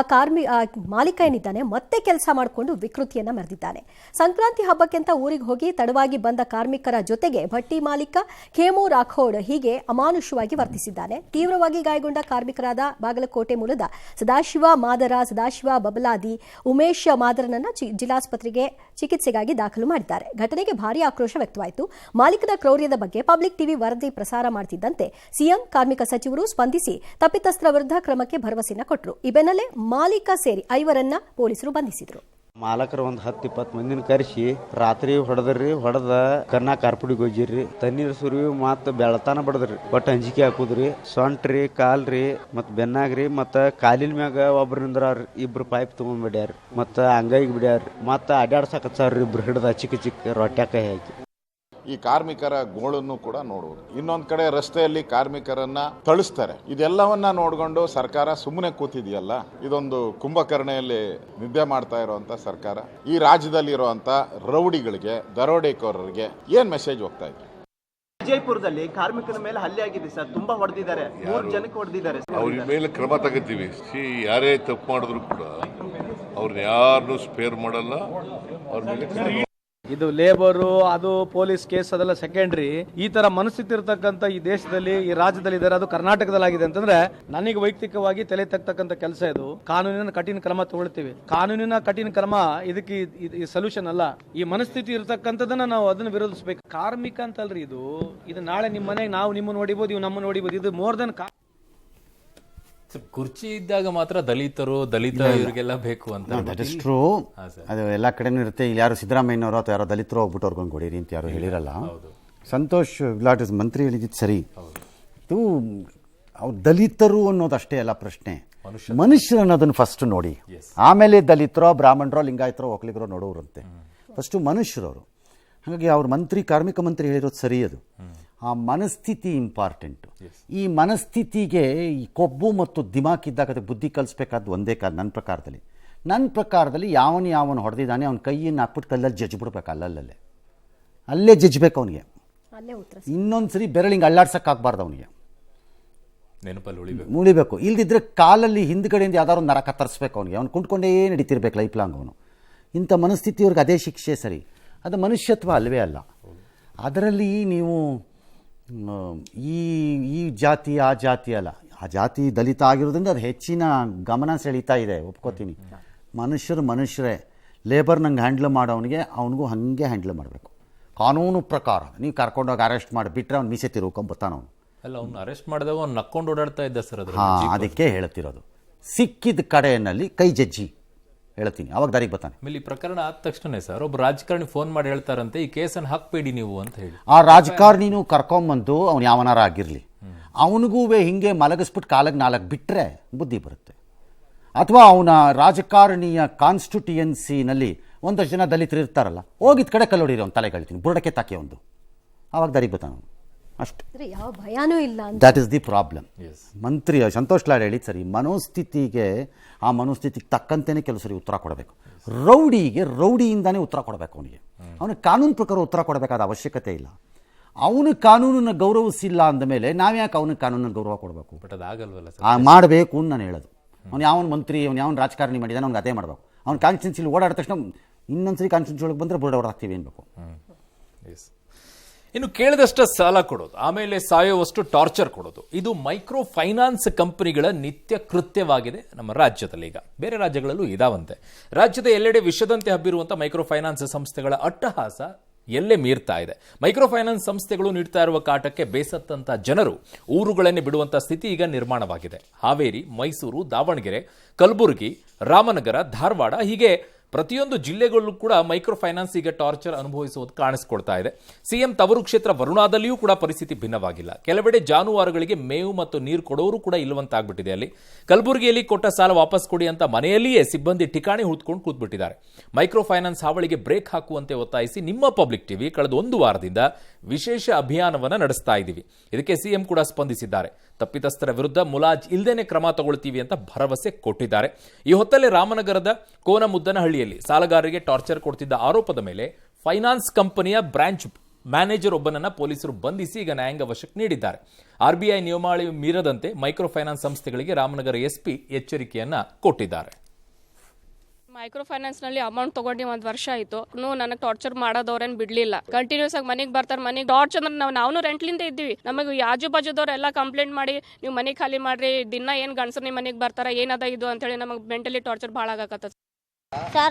ಮಾಲೀಕ ಏನಿದ್ದಾನೆ ಮತ್ತೆ ಕೆಲಸ ಮಾಡಿಕೊಂಡು ವಿಕೃತಿಯನ್ನ ಮೆರೆದಿದ್ದಾನೆ. ಸಂಕ್ರಾಂತಿ ಹಬ್ಬಕ್ಕೆ ಅಂತ ಊರಿಗೆ ಹೋಗಿ ತಡವಾಗಿ ಬಂದ ಕಾರ್ಮಿಕರ ಜೊತೆಗೆ ಭಟ್ಟಿ ಮಾಲೀಕ ಖೇಮು ರಾಖೋಡ್ ಹೀಗೆ ಅಮಾನುಷವಾಗಿ ವರ್ತಿಸಿದ್ದಾನೆ. ತೀವ್ರವಾಗಿ ಗಾಯಗೊಂಡ ಕಾರ್ಮಿಕರಾದ ಬಾಗಲಕೋಟೆ ಮೂಲದ ಸದಾಶಿವ ಮಾದರ, ಸದಾಶಿವ ಬಬಲಾದಿ, ಉಮೇಶ್ ಮಾದರನನ್ನ ಜಿಲ್ಲಾಸ್ಪತ್ರೆಗೆ ಚಿಕಿತ್ಸೆಗಾಗಿ ದಾಖಲು ಮಾಡಿದ್ದಾರೆ. ಘಟನೆಗೆ ಭಾರೀ ಆಕ್ರೋಶ ವ್ಯಕ್ತವಾಯಿತು. ಮಾಲೀಕನ ಕ್ರೌರ್ಯದ ಬಗ್ಗೆ ಪಬ್ಲಿಕ್ ಟಿವಿ ವರದಿ ಪ್ರಸಾರ ಮಾಡುತ್ತಿದ್ದಂತೆ ಸಿಎಂ, ಕಾರ್ಮಿಕ ಸಚಿವರು ಸ್ಪಂದಿಸಿ ತಪ್ಪಿತಸ್ಥರ ವಿರುದ್ಧ ಕ್ರಮಕ್ಕೆ ಭರವಸೆಯನ್ನು ಕೊಟ್ಟರು. ಈ ಬೆನ್ನಲ್ಲೇ ಮಾಲೀಕ ಸೇರಿ 5 ಪೊಲೀಸರು ಬಂಧಿಸಿದರು. ಮಾಲಕರು ಒಂದು 10-20 ಮಂದಿನ ಕರೆಸಿ ರಾತ್ರಿ ಹೊಡೆದ ಕರ್ನಾ ಕಾರ್ಪುಡಿಗೆ ಹೋಗಿರ್ರಿ, ತಣ್ಣೀರು ಸುರಿವಿ ಮತ್ತು ಬೆಳತಾನ ಬಡದ್ರಿ, ಒಟ್ಟು ಅಂಜಿಕೆ ಹಾಕುದ್ರಿ, ಸೊಂಟ್ರಿ ಕಾಲ್ರಿ ಮತ್ತು ಬೆನ್ನಾಗ್ರಿ ಮತ್ತು ಕಾಲಿನ ಮ್ಯಾಗ ಒಬ್ರಿಂದ 2 ಪೈಪ್ ತೊಗೊಂಡ್ ಬಿಡ್ಯಾರ ಮತ್ತು ಅಂಗೈಗೆ ಬಿಡ್ಯಾರ ಮತ್ತು ಅಡ್ಯಾಡ್ಸಕತ್ತಾರ್ರಿ ಇಬ್ರು ಹಿಡ್ದ ಚಿಕ್ಕ ರೊಟ್ಯಾಕಾಯಿ ಹಾಕಿ. ಈ ಕಾರ್ಮಿಕರ ಗೋಳನ್ನು ಕೂಡ ನೋಡುವುದು. ಇನ್ನೊಂದು ಕಡೆ ರಸ್ತೆಯಲ್ಲಿ ಕಾರ್ಮಿಕರನ್ನ ಥಳಿಸ್ತಾರೆ. ಇದೆಲ್ಲವನ್ನ ನೋಡ್ಕೊಂಡು ಸರ್ಕಾರ ಸುಮ್ಮನೆ ಕೂತಿದೆಯಲ್ಲ, ಇದೊಂದು ಕುಂಭಕರ್ಣೆಯಲ್ಲಿ ನಿದ್ದೆ ಮಾಡ್ತಾ ಇರುವಂತ ಸರ್ಕಾರ. ಈ ರಾಜ್ಯದಲ್ಲಿ ಇರುವಂತ ರೌಡಿಗಳಿಗೆ, ದರೋಡೆಕೋರರಿಗೆ ಏನ್ ಮೆಸೇಜ್ ಹೋಗ್ತಾ ಇದೆ? ವಿಜಯಪುರದಲ್ಲಿ ಕಾರ್ಮಿಕರ ಮೇಲೆ ಹಲ್ಲೆ ಆಗಿದೆ ಸರ್, ತುಂಬಾ ಹೊಡೆದಿದ್ದಾರೆ, 3 ಜನಕ್ಕೆ ಹೊಡೆದಿದ್ದಾರೆ. ಅವ್ರ ಮೇಲೆ ಕ್ರಮ ತಗೋತೀವಿ. ಯಾರೇ ತಪ್ಪು ಮಾಡಿದ್ರು ಕೂಡ ಅವ್ರನ್ನ ಯಾರನ್ನೂ ಸ್ಪೇರ್ ಮಾಡಲ್ಲ. ಅವ್ರ ಮೇಲೆ ಇದು ಲೇಬರು, ಅದು ಪೊಲೀಸ್ ಕೇಸ್ ಅದೆಲ್ಲ ಸೆಕೆಂಡ್ರಿ. ಈ ತರ ಮನಸ್ಥಿತಿ ಇರತಕ್ಕಂತ ಈ ದೇಶದಲ್ಲಿ, ಈ ರಾಜ್ಯದಲ್ಲಿ ಇದ್ದಾರೆ, ಅದು ಕರ್ನಾಟಕದಲ್ಲಾಗಿದೆ ಅಂತಂದ್ರೆ ನನಗೆ ವೈಯಕ್ತಿಕವಾಗಿ ತಲೆ ತಕ್ಕಂತ ಕೆಲಸ ಇದು. ಕಾನೂನಿನ ಕಠಿಣ ಕ್ರಮ ತಗೊಳ್ತೀವಿ. ಕಾನೂನಿನ ಕಠಿಣ ಕ್ರಮ ಇದಕ್ಕೆ ಸೊಲ್ಯೂಷನ್ ಅಲ್ಲ. ಈ ಮನಸ್ಥಿತಿ ಇರತಕ್ಕಂಥದನ್ನ ನಾವು ಅದನ್ನ ವಿರೋಧಿಸಬೇಕು. ಕಾರ್ಮಿಕ ಅಂತಲ್ರಿ ಇದು ನಾಳೆ ನಿಮ್ಮ ಮನೆಗೆ ನಾವು ನಿಮ್ಮನ್ನು ನೋಡಿಬಹುದು, ಇವು ನಮ್ಮನ್ನು ನೋಡಿಬಹುದು. ಇದು ಮೋರ್ ದನ್ ಕುರ್ಚಿ ಇದ್ದಾಗ ಮಾತ್ರ ದಲಿತ ಇವರಿಗೆಲ್ಲ ಬೇಕು ಅಂತ. That is true. ಅದು ಎಲ್ಲ ಕಡೆನೂ ಇರುತ್ತೆ. ಇಲ್ಲಿ ಯಾರು ಸಿದ್ದರಾಮಯ್ಯನವರು ಅಥವಾ ಯಾರೋ ದಲಿತರು ಹೋಗ್ಬಿಟ್ಟು ಅವ್ರಿಗೊಂದು ಕೊಡಿರಿ ಅಂತ ಯಾರು ಹೇಳಿರಲ್ಲ. ಸಂತೋಷ್ ಲಾಟ್ ಮಂತ್ರಿ ಹೇಳಿದ್ದು ಸರಿ. ಇದು ಅವ್ರು ದಲಿತರು ಅನ್ನೋದು ಅಷ್ಟೇ ಅಲ್ಲ ಪ್ರಶ್ನೆ, ಮನುಷ್ಯರು ಅನ್ನೋದನ್ನು ಫಸ್ಟ್ ನೋಡಿ, ಆಮೇಲೆ ದಲಿತರೋ ಬ್ರಾಹ್ಮಣರೋ ಲಿಂಗಾಯತರೋ ಒಕ್ಕಲಿಗರೋ ನೋಡೋರಂತೆ. ಫಸ್ಟು ಮನುಷ್ಯರವರು. ಹಾಗಾಗಿ ಅವ್ರ ಮಂತ್ರಿ, ಕಾರ್ಮಿಕ ಮಂತ್ರಿ ಹೇಳಿರೋದು ಸರಿ. ಅದು ಆ ಮನಸ್ಥಿತಿ ಇಂಪಾರ್ಟೆಂಟು. ಈ ಮನಸ್ಥಿತಿಗೆ ಈ ಕೊಬ್ಬು ಮತ್ತು ದಿಮಾಕ್ ಇದ್ದಾಗ ಅದಕ್ಕೆ ಬುದ್ಧಿ ಕಲಿಸ್ಬೇಕಾದ್ದು ಒಂದೇ ಕಾಲ. ನನ್ನ ಪ್ರಕಾರದಲ್ಲಿ ಯಾವನು ಹೊಡೆದಿದ್ದಾನೆ ಅವನ ಕೈಯನ್ನು ಹಾಕ್ಬಿಟ್ಟು ಕಲ್ಲಲ್ಲಿ ಜಜ್ಬಿಡ್ಬೇಕು. ಅಲ್ಲೇ ಜಜ್ಬೇಕು ಅವನಿಗೆ. ಇನ್ನೊಂದು ಸರಿ ಬೆರಳಿಂಗೆ ಅಳ್ಳಾಡ್ಸೋಕ್ಕಾಗಬಾರ್ದು ಅವನಿಗೆ, ನೆನಪಲ್ಲಿ ಉಳಿಬೇಕು. ಇಲ್ದಿದ್ರೆ ಕಾಲಲ್ಲಿ ಹಿಂದ್ಗಡೆಯಿಂದ ಯಾವ್ದಾದ್ರು ನರ ಕತ್ತರಿಸ್ಬೇಕು ಅವನಿಗೆ. ಅವ್ನು ಕುಂತ್ಕೊಂಡೇ ನಡೀತಿರ್ಬೇಕು ಲೈಫ್ ಲಾಂಗ್ ಅವನು. ಇಂಥ ಮನಸ್ಥಿತಿಯವ್ರಿಗೆ ಅದೇ ಶಿಕ್ಷೆ ಸರಿ. ಅದು ಮನುಷ್ಯತ್ವ ಅಲ್ವೇ ಅಲ್ಲ. ಅದರಲ್ಲಿ ನೀವು ಈ ಜಾತಿ ಆ ಜಾತಿ ಅಲ್ಲ, ಆ ಜಾತಿ ದಲಿತ ಆಗಿರೋದ್ರಿಂದ ಅದು ಹೆಚ್ಚಿನ ಗಮನ ಸೆಳೀತಾ ಇದೆ, ಒಪ್ಕೋತೀನಿ. ಮನುಷ್ಯರೇ. ಲೇಬರ್ ನಂಗೆ ಹ್ಯಾಂಡ್ಲ್ ಮಾಡೋವನಿಗೆ ಅವನಿಗೂ ಹಾಗೆ ಹ್ಯಾಂಡ್ಲ್ ಮಾಡಬೇಕು. ಕಾನೂನು ಪ್ರಕಾರ ನೀವು ಕರ್ಕೊಂಡೋಗಿ ಅರೆಸ್ಟ್ ಮಾಡಿ ಬಿಟ್ಟರೆ ಅವ್ನು ಮೀಸೆ ತಿರುಗ್ಕೊಂಬತ್ತಾನ ಅವನು. ಅಲ್ಲ, ಅವ್ನು ಅರೆಸ್ಟ್ ಮಾಡಿದಾಗ ಅವ್ನು ನಕ್ಕೊಂಡು ಓಡಾಡ್ತಾ ಇದ್ದ ಸರ್. ಅದಕ್ಕೆ ಹೇಳ್ತಿರೋದು, ಸಿಕ್ಕಿದ ಕಡೆಯಲ್ಲಿ ಕೈ ಜಜ್ಜಿ ಹೇಳ್ತೀನಿ, ಅವಾಗ ದಾರಿಗೆ ಬರ್ತಾನೆ. ಆಮೇಲೆ ಈ ಪ್ರಕರಣ ಆದ ತಕ್ಷಣ ಸರ್ ಒಬ್ಬ ರಾಜಕಾರಣಿ ಫೋನ್ ಮಾಡಿ ಹೇಳ್ತಾರಂತೆ, ಈ ಕೇಸನ್ನು ಹಾಕ್ಬೇಡಿ ನೀವು ಅಂತ ಹೇಳಿ. ಆ ರಾಜಕಾರಣಿನೂ ಕರ್ಕೊಂಬಂದು ಅವ್ನು ಯಾವನಾರ ಆಗಿರಲಿ, ಅವನಿಗೂ ಹಿಂಗೆ ಮಲಗಿಸ್ಬಿಟ್ಟು ಕಾಲಿಗೆ 4 ಬಿಟ್ಟರೆ ಬುದ್ಧಿ ಬರುತ್ತೆ. ಅಥವಾ ಅವನ ರಾಜಕಾರಣಿಯ ಕಾನ್ಸ್ಟಿಟ್ಯೂಯನ್ಸಿನಲ್ಲಿ ಒಂದಷ್ಟು ಜನ ದಲಿತರು ಇರ್ತಾರಲ್ಲ, ಹೋಗಿದ ಕಡೆ ಕಲ್ಲೊಡಿರೋ ಅವ್ನು ತಲೆ ಕಳಿತೀನಿ, ಬುಡಕ್ಕೆ ತಾಕಿ ಒಂದು, ಆವಾಗ ದಾರಿಗೆ ಬರ್ತಾನೆ ಅವನು. ಅಷ್ಟೇ, ಯಾವ ಭಯಾನೂ ಇಲ್ಲ. That is the problem. ಮಂತ್ರಿ ಸಂತೋಷ್ ಲಾಡ್ ಹೇಳಿದ್ ಸರಿ. ಮನೋಸ್ಥಿತಿಗೆ, ಆ ಮನೋಸ್ಥಿತಿಗೆ ತಕ್ಕಂತೆಯೇ ಕೆಲಸರಿ ಉತ್ತರ ಕೊಡಬೇಕು. ರೌಡಿಯಿಂದಾನೇ ಉತ್ತರ ಕೊಡಬೇಕು. ಅವನಿಗೆ ಕಾನೂನು ಪ್ರಕಾರ ಉತ್ತರ ಕೊಡಬೇಕಾದ ಅವಶ್ಯಕತೆ ಇಲ್ಲ. ಅವನು ಕಾನೂನನ್ನು ಗೌರವಿಸಿಲ್ಲ ಅಂದಮೇಲೆ ನಾವ್ಯಾಕೆ ಅವನಿಗೆ ಕಾನೂನನ್ನು ಗೌರವ ಕೊಡಬೇಕು? ಬಟ್ ಅದಾಗಲ್ವಲ್ಲ ಸರ್. ಮಾಡಬೇಕು ಅಂತ ನಾನು ಹೇಳೋದು. ಅವ್ನು ಯಾವನು ಮಂತ್ರಿ, ಯಾವನು ರಾಜಕಾರಣಿ ಮಾಡಿದಾನೆ ಅವ್ನಿಗೆ ಅದೇ ಮಾಡಬೇಕು. ಅವ್ನು ಕಾನ್ಸ್ಟಿಟ್ಯೂನ್ಸಿಲಿ ಓಡಾಡಿದ ತಕ್ಷಣ ಇನ್ನೊಂದ್ಸರಿ ಕಾನ್ಸ್ಟಿಟ್ಯೂನ್ಸಿ ಒಳಗೆ ಬಂದರೆ ಬೋರ್ಡ್ ಹೊಡೆದಾಗ್ತೀವಿ ಅನ್ಬೇಕು. ಇನ್ನು ಕೇಳಿದಷ್ಟು ಸಾಲ ಕೊಡೋದು, ಆಮೇಲೆ ಸಾಯೋವಷ್ಟು ಟಾರ್ಚರ್ ಕೊಡೋದು, ಇದು ಮೈಕ್ರೋ ಫೈನಾನ್ಸ್ ಕಂಪನಿಗಳ ನಿತ್ಯ ಕೃತ್ಯವಾಗಿದೆ ನಮ್ಮ ರಾಜ್ಯದಲ್ಲಿ. ಈಗ ಬೇರೆ ರಾಜ್ಯಗಳಲ್ಲೂ ಇದಾವಂತೆ. ರಾಜ್ಯದ ಎಲ್ಲೆಡೆ ವಿಷದಂತೆ ಹಬ್ಬಿರುವಂಥ ಮೈಕ್ರೋ ಫೈನಾನ್ಸ್ ಸಂಸ್ಥೆಗಳ ಅಟ್ಟಹಾಸ ಎಲ್ಲೇ ಮೀರ್ತಾ ಇದೆ. ಮೈಕ್ರೋ ಫೈನಾನ್ಸ್ ಸಂಸ್ಥೆಗಳು ನೀಡ್ತಾ ಇರುವ ಕಾಟಕ್ಕೆ ಬೇಸತ್ತಂತ ಜನರು ಊರುಗಳನ್ನೇ ಬಿಡುವಂಥ ಸ್ಥಿತಿ ಈಗ ನಿರ್ಮಾಣವಾಗಿದೆ. ಹಾವೇರಿ, ಮೈಸೂರು, ದಾವಣಗೆರೆ, ಕಲಬುರಗಿ, ರಾಮನಗರ, ಧಾರವಾಡ ಹೀಗೆ ಪ್ರತಿಯೊಂದು ಜಿಲ್ಲೆಗಳಲ್ಲೂ ಕೂಡ ಮೈಕ್ರೋ ಫೈನಾನ್ಸ್ ಈಗ ಟಾರ್ಚರ್ ಅನುಭವಿಸುವುದು ಕಾಣಿಸಿಕೊಳ್ತಾ ಇದೆ. ಸಿಎಂ ತವರು ಕ್ಷೇತ್ರ ವರುಣಾದಲ್ಲಿಯೂ ಕೂಡ ಪರಿಸ್ಥಿತಿ ಭಿನ್ನವಾಗಿಲ್ಲ. ಕೆಲವೆಡೆ ಜಾನುವಾರುಗಳಿಗೆ ಮೇವು ಮತ್ತು ನೀರು ಕೊಡೋರು ಕೂಡ ಇಲ್ಲವಂತಾಗ್ಬಿಟ್ಟಿದೆ. ಅಲ್ಲಿ ಕಲಬುರಗಿಯಲ್ಲಿ ಕೊಟ್ಟ ಸಾಲ ವಾಪಸ್ ಕೊಡಿ ಅಂತ ಮನೆಯಲ್ಲಿಯೇ ಸಿಬ್ಬಂದಿ ಠಿಕಾಣಿ ಹುಡ್ಕೊಂಡು ಕೂತ್ಬಿಟ್ಟಿದ್ದಾರೆ. ಮೈಕ್ರೋ ಫೈನಾನ್ಸ್ ಹಾವಳಿಗೆ ಬ್ರೇಕ್ ಹಾಕುವಂತೆ ಒತ್ತಾಯಿಸಿ ನಿಮ್ಮ ಪಬ್ಲಿಕ್ ಟಿವಿ ಕಳೆದ 1 ವಾರದಿಂದ ವಿಶೇಷ ಅಭಿಯಾನವನ್ನು ನಡೆಸ್ತಾ ಇದ್ದೀವಿ. ಇದಕ್ಕೆ ಸಿಎಂ ಕೂಡ ಸ್ಪಂದಿಸಿದ್ದಾರೆ. ತಪ್ಪಿತಸ್ಥರ ವಿರುದ್ಧ ಮುಲಾಜ್ ಇಲ್ಲದೇನೆ ಕ್ರಮ ತಗೊಳ್ತೀವಿ ಅಂತ ಭರವಸೆ ಕೊಟ್ಟಿದ್ದಾರೆ. ಈ ಹೊತ್ತಲ್ಲೇ ರಾಮನಗರದ ಕೋನಮುದ್ದನಹಳ್ಳಿಯಲ್ಲಿ ಸಾಲಗಾರರಿಗೆ ಟಾರ್ಚರ್ ಕೊಡ್ತಿದ್ದ ಆರೋಪದ ಮೇಲೆ ಫೈನಾನ್ಸ್ ಕಂಪನಿಯ ಬ್ರಾಂಚ್ ಮ್ಯಾನೇಜರ್ ಒಬ್ಬನನ್ನ ಪೊಲೀಸರು ಬಂಧಿಸಿ ಈಗ ನ್ಯಾಯಾಂಗ ವಶಕ್ಕೆ ನೀಡಿದ್ದಾರೆ. ಆರ್ಬಿಐ ನಿಯಮಾವಳಿ ಮೀರದಂತೆ ಮೈಕ್ರೋ ಫೈನಾನ್ಸ್ ಸಂಸ್ಥೆಗಳಿಗೆ ರಾಮನಗರ ಎಸ್ಪಿ ಎಚ್ಚರಿಕೆಯನ್ನ ಕೊಟ್ಟಿದ್ದಾರೆ. ಮೈಕ್ರೋ ಫೈನಾನ್ಸ್ ನಲ್ಲಿ ಅಮೌಂಟ್ ತಗೊಂಡು 1 ವರ್ಷ ಆಯ್ತು. ನನಗೆ ಟಾರ್ಚರ್ ಮಾಡೋದವ್ರೇನ್ ಬಿಡ್ಲಿಲ್ಲ. ಕಂಟಿನ್ಯೂಸ್ ಆಗಿ ಮನೆಗೆ ಬರ್ತಾರೆ. ಮನೆಗೆ ಟಾರ್ಚರ್ ಅಂದ್ರೆ ನಾವು ರೆಂಟ್ಲಿಂದ ಇದ್ದೀವಿ. ನಮಗೆ ಆಜು ಬಾಜುದವ್ರೆಲ್ಲ ಕಂಪ್ಲೇಂಟ್ ಮಾಡಿ ನೀವು ಮನೆ ಖಾಲಿ ಮಾಡ್ರಿ, ದಿನ ಏನ್ ಗಂಡಸರು ನಿಮ್ಮ ಮನೆಗೆ ಬರ್ತಾರ, ಏನದ ಇದು ಅಂತೇಳಿ ನಮಗೆ ಮೆಂಟಲಿ ಟಾರ್ಚರ್ ಭಾಳ ಆಗಕತ್ತ ಸರ್.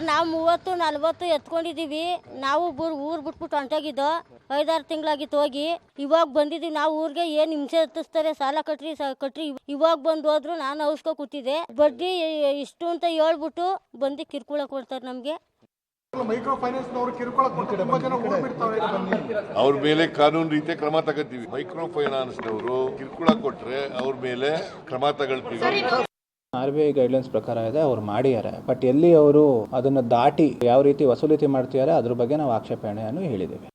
ನಾವು 30-40 ಎತ್ಕೊಂಡಿದ್ದೀವಿ. ನಾವು ಊರು ಬಿಟ್ಬಿಟ್ಟು ಹೊಂಟೋಗಿದ್ದೋ 5-6 ತಿಂಗಳಾಗಿತ್ತು ಹೋಗಿ. ಇವಾಗ ಬಂದಿದ್ದೀವಿ. ನಾವು ಊರಿಗೆ ಏನು ಹಿಂಸೆ ಎತ್ತಿಸ್ತಾರೆ, ಸಾಲ ಕಟ್ರಿ ಇವಾಗ ಬಂದು ಹೋದ್ರು. ನಾನು ಔಸ್ಕೊ ಕೂತಿದ್ದೆ. ಬಡ್ಡಿ ಇಷ್ಟು ಅಂತ ಹೇಳ್ಬಿಟ್ಟು ಬಂದು ಕಿರ್ಕುಳ ಕೊಡ್ತಾರೆ ನಮಗೆ. ಅವ್ರ ಮೇಲೆ ಕಾನೂನು ರೀತಿಯ ಕ್ರಮ ತಗೋತೀವಿ. ಮೈಕ್ರೋ ಫೈನಾನ್ಸ್ನವರು ಕಿರುಕುಳ ಕೊಟ್ರೆ ಅವ್ರ ಮೇಲೆ ಕ್ರಮ ತಗೊಳ್ತೀವಿ. RBI ಗೈಡ್ಲೈನ್ಸ್ ಪ್ರಕಾರ ಇದೆ, ಅವ್ರು ಮಾಡಿದ್ದಾರೆ. ಬಟ್ ಎಲ್ಲಿ ಅವರು ಅದನ್ನು ದಾಟಿ ಯಾವ ರೀತಿ ವಸೂಲಿತಿ ಮಾಡ್ತಿದ್ದಾರೆ ಅದ್ರ ಬಗ್ಗೆ ನಾವು ಆಕ್ಷೇಪಣೆಯನ್ನು ಹೇಳಿದ್ದೇವೆ.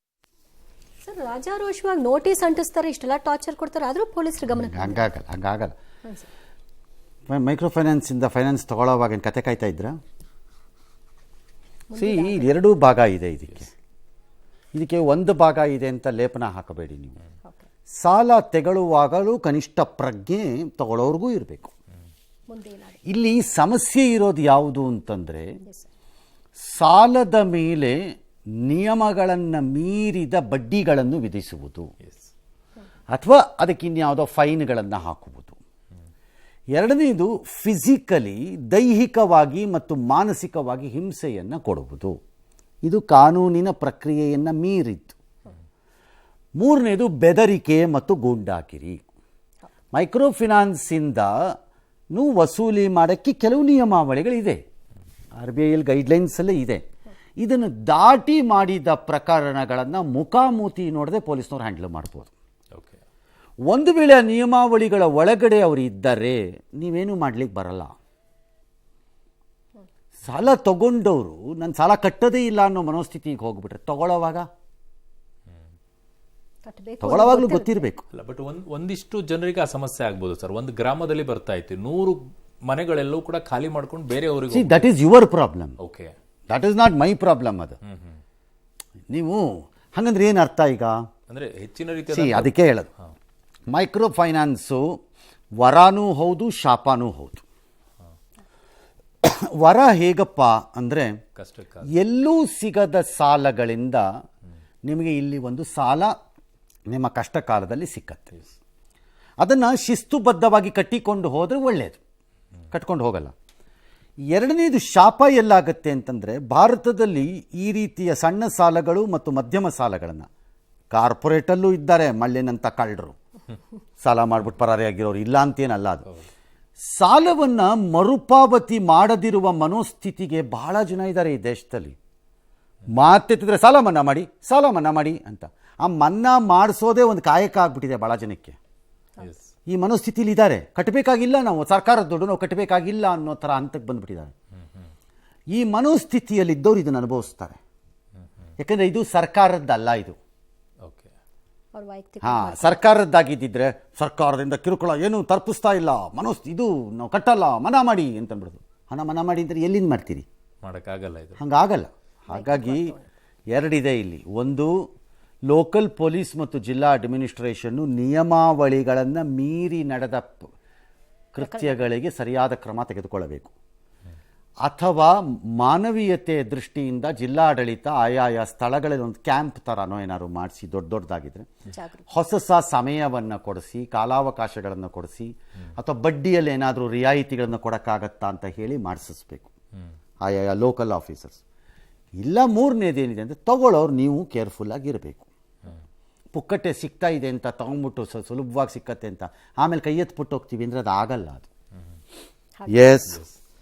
ಸರ್, ರಾಜಾರೋಷವಾಗಿ ನೋಟಿಸ್ ಅಂಟಿಸ್ತಾರೆ, ಇಷ್ಟೆಲ್ಲ ಟಾರ್ಚರ್ ಕೊಡ್ತಾರೆ, ಆದರೂ ಪೊಲೀಸರ ಗಮನಕ್ಕೆ ಹಂಗಾಗಲ್ಲ. ಮೈಕ್ರೋ ಫೈನಾನ್ಸಿಂದ ಫೈನಾನ್ಸ್ ತಗೊಳ್ಳೋವಾಗ ಕತೆ ಕಾಯ್ತಾ ಇದ್ರ? ಎರಡೂ ಭಾಗ ಇದೆ ಇದಕ್ಕೆ ಒಂದು ಭಾಗ ಇದೆ ಅಂತ ಲೇಪನ ಹಾಕಬೇಡಿ ನೀವು. ಸಾಲ ತೆಗೊಳ್ಳುವಾಗಲೂ ಕನಿಷ್ಠ ಪ್ರಜ್ಞೆ ತಗೊಳ್ಳೋರ್ಗೂ ಇರಬೇಕು. ಇಲ್ಲಿ ಸಮಸ್ಯೆ ಇರೋದು ಯಾವುದು ಅಂತಂದರೆ, ಸಾಲದ ಮೇಲೆ ನಿಯಮಗಳನ್ನು ಮೀರಿದ ಬಡ್ಡಿಗಳನ್ನು ವಿಧಿಸುವುದು ಅಥವಾ ಅದಕ್ಕೆ ಇನ್ಯಾವುದೋ ಫೈನ್ಗಳನ್ನು ಹಾಕುವುದು. ಎರಡನೇದು ಫಿಸಿಕಲಿ, ದೈಹಿಕವಾಗಿ ಮತ್ತು ಮಾನಸಿಕವಾಗಿ ಹಿಂಸೆಯನ್ನು ಕೊಡುವುದು. ಇದು ಕಾನೂನಿನ ಪ್ರಕ್ರಿಯೆಯನ್ನು ಮೀರಿತ್ತು. ಮೂರನೇದು ಬೆದರಿಕೆ ಮತ್ತು ಗೂಂಡಾಗಿರಿ. ಮೈಕ್ರೋ ಫಿನಾನ್ಸಿಂದ ವಸೂಲಿ ಮಾಡೋಕ್ಕೆ ಕೆಲವು ನಿಯಮಾವಳಿಗಳಿದೆ, RBI ಗೈಡ್ಲೈನ್ಸಲ್ಲೇ ಇದೆ. ಇದನ್ನು ದಾಟಿ ಮಾಡಿದ ಪ್ರಕರಣಗಳನ್ನು ಮುಖಾಮುಖಿ ನೋಡದೆ ಪೊಲೀಸ್ನವ್ರು ಹ್ಯಾಂಡಲ್ ಮಾಡ್ಬೋದು. ಒಂದು ವೇಳೆ ಆ ನಿಯಮಾವಳಿಗಳ ಒಳಗಡೆ ಅವರು ಇದ್ದರೆ ನೀವೇನು ಮಾಡಲಿಕ್ಕೆ ಬರಲ್ಲ. ಸಾಲ ತಗೊಂಡವರು ನನ್ನ ಸಾಲ ಕಟ್ಟೋದೇ ಇಲ್ಲ ಅನ್ನೋ ಮನೋಸ್ಥಿತಿಗೆ ಹೋಗ್ಬಿಟ್ರೆ ತಗೊಳ್ಳೋವಾಗಲೂ ಗೊತ್ತಿರಬೇಕು. ಅಲ್ಲ, ಬಟ್ ಒಂದಿಷ್ಟು ಜನರಿಗೆ ಆ ಸಮಸ್ಯೆ ಆಗ್ಬೋದು ಸರ್. ಒಂದು ಗ್ರಾಮದಲ್ಲಿ ಬರ್ತಾ ಇತ್ತು 100 ಮನೆಗಳೆಲ್ಲವೂ ಕೂಡ ಖಾಲಿ ಮಾಡ್ಕೊಂಡು ಬೇರೆಯವರಿಗೆ. That is your problem. Okay, that is not my problem. ಅದು ನೀವು ಹಂಗಂದ್ರೆ ಏನು ಅರ್ಥ ಈಗ? ಅಂದ್ರೆ ಹೆಚ್ಚಿನ ರೀತಿ ಅದಕ್ಕೆ ಹೇಳೋದು, ಮೈಕ್ರೋ ಫೈನಾನ್ಸು ವರಾನೂ ಹೌದು, ಶಾಪನೂ ಹೌದು. ವರ ಹೇಗಪ್ಪ ಅಂದರೆ, ಎಲ್ಲೂ ಸಿಗದ ಸಾಲಗಳಿಂದ ನಿಮಗೆ ಇಲ್ಲಿ ಒಂದು ಸಾಲ ನಿಮ್ಮ ಕಷ್ಟ ಕಾಲದಲ್ಲಿ ಸಿಕ್ಕತ್ತೆ. ಅದನ್ನು ಶಿಸ್ತುಬದ್ಧವಾಗಿ ಕಟ್ಟಿಕೊಂಡು ಹೋದರೆ ಒಳ್ಳೆಯದು, ಕಟ್ಕೊಂಡು ಹೋಗಲ್ಲ. ಎರಡನೇದು ಶಾಪ ಎಲ್ಲಾಗತ್ತೆ ಅಂತಂದರೆ, ಭಾರತದಲ್ಲಿ ಈ ರೀತಿಯ ಸಣ್ಣ ಸಾಲಗಳು ಮತ್ತು ಮಧ್ಯಮ ಸಾಲಗಳನ್ನು, ಕಾರ್ಪೊರೇಟಲ್ಲೂ ಇದ್ದಾರೆ ಮಳ್ಳಿನಂಥ ಕಳ್ಳರು, ಸಾಲ ಮಾಡಿಬಿಟ್ಟು ಪರಾರಿಯಾಗಿರೋರು, ಇಲ್ಲ ಅಂತೇನಲ್ಲ. ಅದು ಸಾಲವನ್ನು ಮರುಪಾವತಿ ಮಾಡದಿರುವ ಮನೋಸ್ಥಿತಿಗೆ ಬಹಳ ಜನ ಇದ್ದಾರೆ ಈ ದೇಶದಲ್ಲಿ. ಮಾತೆತ್ತಿದ್ರೆ ಸಾಲ ಮನ್ನಾ ಮಾಡಿ ಅಂತ. ಆ ಮನ್ನಾ ಮಾಡಿಸೋದೇ ಒಂದು ಕಾಯಕ ಆಗ್ಬಿಟ್ಟಿದೆ ಭಾಳ ಜನಕ್ಕೆ. ಈ ಮನೋಸ್ಥಿತಿಲಿ ಇದ್ದಾರೆ. ಕಟ್ಟಬೇಕಾಗಿಲ್ಲ, ನಾವು ಸರ್ಕಾರದ ದುಡ್ಡು ನಾವು ಕಟ್ಟಬೇಕಾಗಿಲ್ಲ ಅನ್ನೋ ಥರ ಹಂತಕ್ಕೆ ಬಂದುಬಿಟ್ಟಿದ್ದಾರೆ. ಈ ಮನೋಸ್ಥಿತಿಯಲ್ಲಿದ್ದವ್ರು ಇದನ್ನು ಅನುಭವಿಸ್ತಾರೆ. ಯಾಕಂದರೆ ಇದು ಸರ್ಕಾರದ್ದಲ್ಲ. ಇದು ಸರ್ಕಾರದ್ದಾಗಿದ್ದಿದ್ರೆ ಸರ್ಕಾರದಿಂದ ಕಿರುಕುಳ ಏನು ತರ್ಪಿಸ್ತಾ ಇಲ್ಲ, ಇದು ನಾವು ಕಟ್ಟಲ್ಲ, ಮನಾ ಮಾಡಿ ಅಂತಂದ್ಬಿಡೋದು. ಹಣ ಮನಾ ಮಾಡಿ ಅಂದರೆ ಎಲ್ಲಿಂದ ಮಾಡ್ತೀರಿ? ಮಾಡೋಕ್ಕಾಗಲ್ಲ, ಇದು ಹಂಗಾಗಲ್ಲ. ಹಾಗಾಗಿ ಎರಡಿದೆ ಇಲ್ಲಿ. ಒಂದು, ಲೋಕಲ್ ಪೊಲೀಸ್ ಮತ್ತು ಜಿಲ್ಲಾ ಅಡ್ಮಿನಿಸ್ಟ್ರೇಷನ್ನು ನಿಯಮಾವಳಿಗಳನ್ನು ಮೀರಿ ನಡೆದ ಕೃತ್ಯಗಳಿಗೆ ಸರಿಯಾದ ಕ್ರಮ ತೆಗೆದುಕೊಳ್ಳಬೇಕು. ಅಥವಾ ಮಾನವೀಯತೆ ದೃಷ್ಟಿಯಿಂದ ಜಿಲ್ಲಾಡಳಿತ ಆಯಾಯ ಸ್ಥಳಗಳಲ್ಲಿ ಒಂದು ಕ್ಯಾಂಪ್ ಥರನೋ ಏನಾದ್ರು ಮಾಡಿಸಿ, ದೊಡ್ಡದಾಗಿದ್ದರೆ ಹೊಸ ಸಮಯವನ್ನು ಕೊಡಿಸಿ, ಕಾಲಾವಕಾಶಗಳನ್ನು ಕೊಡಿಸಿ, ಅಥವಾ ಬಡ್ಡಿಯಲ್ಲಿ ಏನಾದರೂ ರಿಯಾಯಿತಿಗಳನ್ನು ಕೊಡೋಕ್ಕಾಗತ್ತಾ ಅಂತ ಹೇಳಿ ಮಾಡಿಸಿಸ್ಬೇಕು ಆಯಾಯ ಲೋಕಲ್ ಆಫೀಸರ್ಸ್. ಇಲ್ಲ, ಮೂರನೇದೇನಿದೆ ಅಂದರೆ, ತಗೊಳ್ಳೋರು ನೀವು ಕೇರ್ಫುಲ್ಲಾಗಿರಬೇಕು. ಪುಕ್ಕಟ್ಟೆ ಸಿಗ್ತಾ ಇದೆ ಅಂತ ತೊಗೊಂಡ್ಬಿಟ್ಟು ಸುಲಭವಾಗಿ ಸಿಕ್ಕತ್ತೆ ಅಂತ ಆಮೇಲೆ ಕೈ ಎತ್ಬಿಟ್ಟು ಹೋಗ್ತೀವಿ ಅಂದರೆ ಅದು ಆಗಲ್ಲ. ಅದು ಎಸ್